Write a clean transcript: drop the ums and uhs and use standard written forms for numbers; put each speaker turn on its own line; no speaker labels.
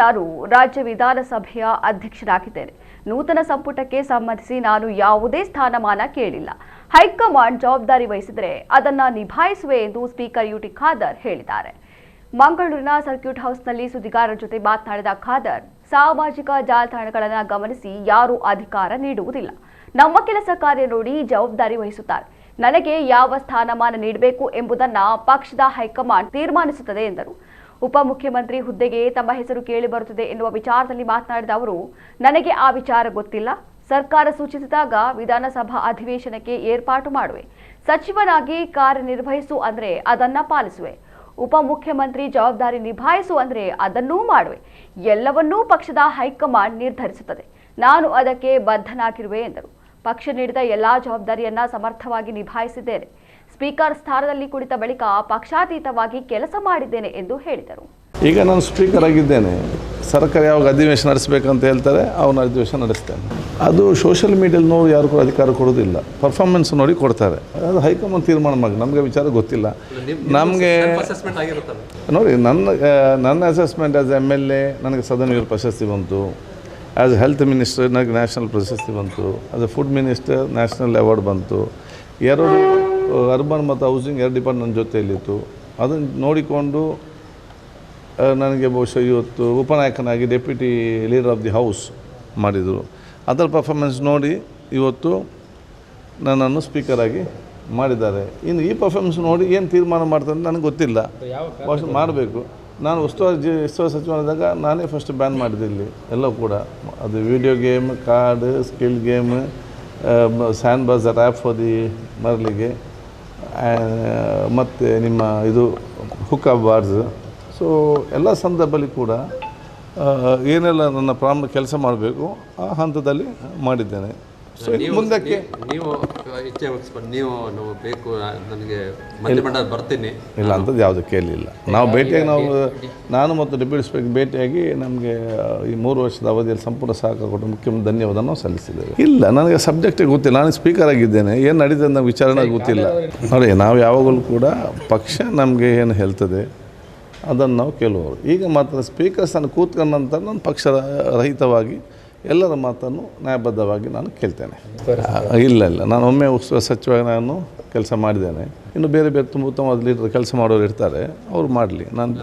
ನಾನು ರಾಜ್ಯ ವಿಧಾನಸಭೆಯ ಅಧ್ಯಕ್ಷರಾಗಿದ್ದೇನೆ. ನೂತನ ಸಂಪುಟಕ್ಕೆ ಸಂಬಂಧಿಸಿ ನಾನು ಯಾವುದೇ ಸ್ಥಾನಮಾನ ಕೇಳಿಲ್ಲ. ಹೈಕಮಾಂಡ್ ಜವಾಬ್ದಾರಿ ವಹಿಸಿದರೆ ಅದನ್ನ ನಿಭಾಯಿಸುವೆ ಎಂದು ಸ್ಪೀಕರ್ ಯುಟಿ ಖಾದರ್ ಹೇಳಿದ್ದಾರೆ. ಮಂಗಳೂರಿನ ಸರ್ಕ್ಯೂಟ್ ಹೌಸ್ನಲ್ಲಿ ಸುದ್ದಿಗಾರರ ಜೊತೆ ಮಾತನಾಡಿದ ಖಾದರ್, ಸಾಮಾಜಿಕ ಜಾಲತಾಣಗಳನ್ನು ಗಮನಿಸಿ ಯಾರೂ ಅಧಿಕಾರ ನೀಡುವುದಿಲ್ಲ. ನಮ್ಮ ಕೆಲಸ ಕಾರ್ಯ ನೋಡಿ ಜವಾಬ್ದಾರಿ ವಹಿಸುತ್ತಾರೆ. ನನಗೆ ಯಾವ ಸ್ಥಾನಮಾನ ನೀಡಬೇಕು ಎಂಬುದನ್ನು ಪಕ್ಷದ ಹೈಕಮಾಂಡ್ ತೀರ್ಮಾನಿಸುತ್ತದೆ ಎಂದರು. ಉಪಮುಖ್ಯಮಂತ್ರಿ ಹುದ್ದೆಗೆ ತಮ್ಮ ಹೆಸರು ಕೇಳಿ ಬರುತ್ತದೆ ಎನ್ನುವ ವಿಚಾರದಲ್ಲಿ ಮಾತನಾಡಿದ ಅವರು, ನನಗೆ ಆ ವಿಚಾರ ಗೊತ್ತಿಲ್ಲ. ಸರ್ಕಾರ ಸೂಚಿಸಿದಾಗ ವಿಧಾನಸಭಾ ಅಧಿವೇಶನಕ್ಕೆ ಏರ್ಪಾಟು ಮಾಡುವೆ. ಸಚಿವನಾಗಿ ಕಾರ್ಯನಿರ್ವಹಿಸು ಅಂದ್ರೆ ಅದನ್ನ ಪಾಲಿಸುವೆ. ಉಪಮುಖ್ಯಮಂತ್ರಿ ಜವಾಬ್ದಾರಿ ನಿಭಾಯಿಸು ಅಂದ್ರೆ ಅದನ್ನೂ ಮಾಡುವೆ. ಎಲ್ಲವನ್ನೂ ಪಕ್ಷದ ಹೈಕಮಾಂಡ್ ನಿರ್ಧರಿಸುತ್ತದೆ. ನಾನು ಅದಕ್ಕೆ ಬದ್ಧನಾಗಿರುವೆ ಎಂದರು. ಪಕ್ಷ ನೀಡಿದ ಎಲ್ಲಾ ಜವಾಬ್ದಾರಿಯನ್ನ ಸಮರ್ಥವಾಗಿ ನಿಭಾಯಿಸಿದ್ದೇನೆ. ಸ್ಪೀಕರ್ ಸ್ಥಾನದಲ್ಲಿ ಕುಳಿತ ಬಳಿಕ ಪಕ್ಷಾತೀತವಾಗಿ ಕೆಲಸ ಮಾಡಿದ್ದೇನೆ ಎಂದು ಹೇಳಿದರು.
ಈಗ ನಾನು ಸ್ಪೀಕರ್ ಆಗಿದ್ದೇನೆ. ಸರ್ಕಾರ ಯಾವಾಗ ಅಧಿವೇಶನ ನಡೆಸಬೇಕಂತ ಹೇಳ್ತಾರೆ ಅವನ ಅಧಿವೇಶನ ನಡೆಸ್ತೇನೆ. ಅದು ಸೋಷಿಯಲ್ ಮೀಡಿಯಲ್ಲಿ ನೋಡಿ ಯಾರು ಕೂಡ ಅಧಿಕಾರ ಕೊಡೋದಿಲ್ಲ, ಪರ್ಫಾರ್ಮೆನ್ಸ್ ನೋಡಿ ಕೊಡ್ತಾರೆ. ಅದು ಹೈಕಮಾಂಡ್ ತೀರ್ಮಾನ ಮಾಡಿ, ನಮಗೆ ವಿಚಾರ ಗೊತ್ತಿಲ್ಲ. ನಮಗೆ ನೋಡಿ, ನನ್ನ ಅಸೆಸ್ಮೆಂಟ್ ಆಸ್ MLA ನನಗೆ ಸದನವೀರ ಪ್ರಶಸ್ತಿ ಬಂತು. ಆ್ಯಸ್ ಎ ಹೆಲ್ತ್ ಮಿನಿಸ್ಟರ್ ನನಗೆ ನ್ಯಾಷನಲ್ ಪ್ರಶಸ್ತಿ ಬಂತು. As A food minister national award ಬಂತು. ಎರಡು ಅರ್ಬನ್ ಮತ್ತು ಹೌಸಿಂಗ್ ಎರಡು ಡಿಪಾರ್ಟ್ಮೆಂಟ್ ನನ್ನ ಜೊತೆಯಲ್ಲಿತ್ತು. ಅದನ್ನು ನೋಡಿಕೊಂಡು ನನಗೆ ಬಹುಶಃ ಇವತ್ತು ಉಪನಾಯಕನಾಗಿ deputy leader of the house ಮಾಡಿದರು. ಅದರ ಪರ್ಫಾರ್ಮೆನ್ಸ್ ನೋಡಿ ಇವತ್ತು ನನ್ನನ್ನು ಸ್ಪೀಕರಾಗಿ ಮಾಡಿದ್ದಾರೆ. ಇನ್ನು ಈ ಪರ್ಫಾರ್ಮೆನ್ಸ್ ನೋಡಿ ಏನು ತೀರ್ಮಾನ ಮಾಡ್ತಾರೆ ನನಗೆ ಗೊತ್ತಿಲ್ಲ. ಬಹುಶಃ ಮಾಡಬೇಕು. ನಾನು ಉಸ್ತುವಾರಿ ಸಚಿವನಾದಾಗ ನಾನೇ ಫಸ್ಟ್ ಬ್ಯಾನ್ ಮಾಡಿದೆ ಇಲ್ಲಿ ಎಲ್ಲ ಕೂಡ. ಅದು video game, card, skill game, sand buzzer app for the ಮರಳಿಗೆ, ಮತ್ತು ನಿಮ್ಮ ಇದು ಹುಕ್ ಅಪ್ ಬಾರ್ಸ್. ಸೊ ಎಲ್ಲ ಸಂದರ್ಭದಲ್ಲಿ ಕೂಡ ಏನೆಲ್ಲ ನನ್ನ ಕೆಲಸ ಮಾಡಬೇಕು ಆ ಹಂತದಲ್ಲಿ ಮಾಡಿದ್ದೇನೆ. ಸೊ ಮುಂದಕ್ಕೆ
ನೀವು ಇಚ್ಛೆ ನೀವು ಬೇಕು ನನಗೆ ಮಂತ್ರಿಮಂಡಲ ಬರ್ತೀನಿ
ಇಲ್ಲ ಅಂಥದ್ದು ಯಾವುದು ಕೇಳಲಿಲ್ಲ. ನಾವು ಭೇಟಿಯಾಗಿ ನಾನು ಮತ್ತು ಡೆಪ್ಯೂಟಿ ಸ್ಪೀಕರ್ ಭೇಟಿಯಾಗಿ ನಮಗೆ ಈ 3 ವರ್ಷದ ಅವಧಿಯಲ್ಲಿ ಸಂಪೂರ್ಣ ಸಹಕಾರ ಕೊಟ್ಟು ಮುಖ್ಯಮಂತ್ರಿ ಧನ್ಯವಾದವನ್ನು ಸಲ್ಲಿಸಿದ್ದೇವೆ. ಇಲ್ಲ, ನನಗೆ ಸಬ್ಜೆಕ್ಟೇ ಗೊತ್ತಿಲ್ಲ. ನಾನು ಸ್ಪೀಕರ್ ಆಗಿದ್ದೇನೆ, ಏನು ನಡೀತದೆ ಅನ್ನೋ ವಿಚಾರ ಗೊತ್ತಿಲ್ಲ. ನೋಡಿ, ನಾವು ಯಾವಾಗಲೂ ಕೂಡ ಪಕ್ಷ ನಮಗೆ ಏನು ಹೇಳ್ತದೆ ಅದನ್ನು ನಾವು ಕೇಳುವವರು. ಈಗ ಮಾತ್ರ ಸ್ಪೀಕರ್ ಸ್ಥಾನ ಕೂತ್ಕೊಂಡ ನಂತರ ನಾನು ಪಕ್ಷ ರಹಿತವಾಗಿ ಎಲ್ಲರ ಮಾತನ್ನು ನ್ಯಾಯಬದ್ಧವಾಗಿ ನಾನು ಕೇಳ್ತೇನೆ. ಇಲ್ಲ, ನಾನು ಒಮ್ಮೆ ಸಚಿವ ನಾನು ಕೆಲಸ ಮಾಡಿದ್ದೇನೆ. ಇನ್ನು ಬೇರೆ ತುಂಬ ಉತ್ತಮವಾದ ಲೀಡರ್ ಕೆಲಸ ಮಾಡೋರು ಇರ್ತಾರೆ, ಅವ್ರು ಮಾಡಲಿ. ನಾನು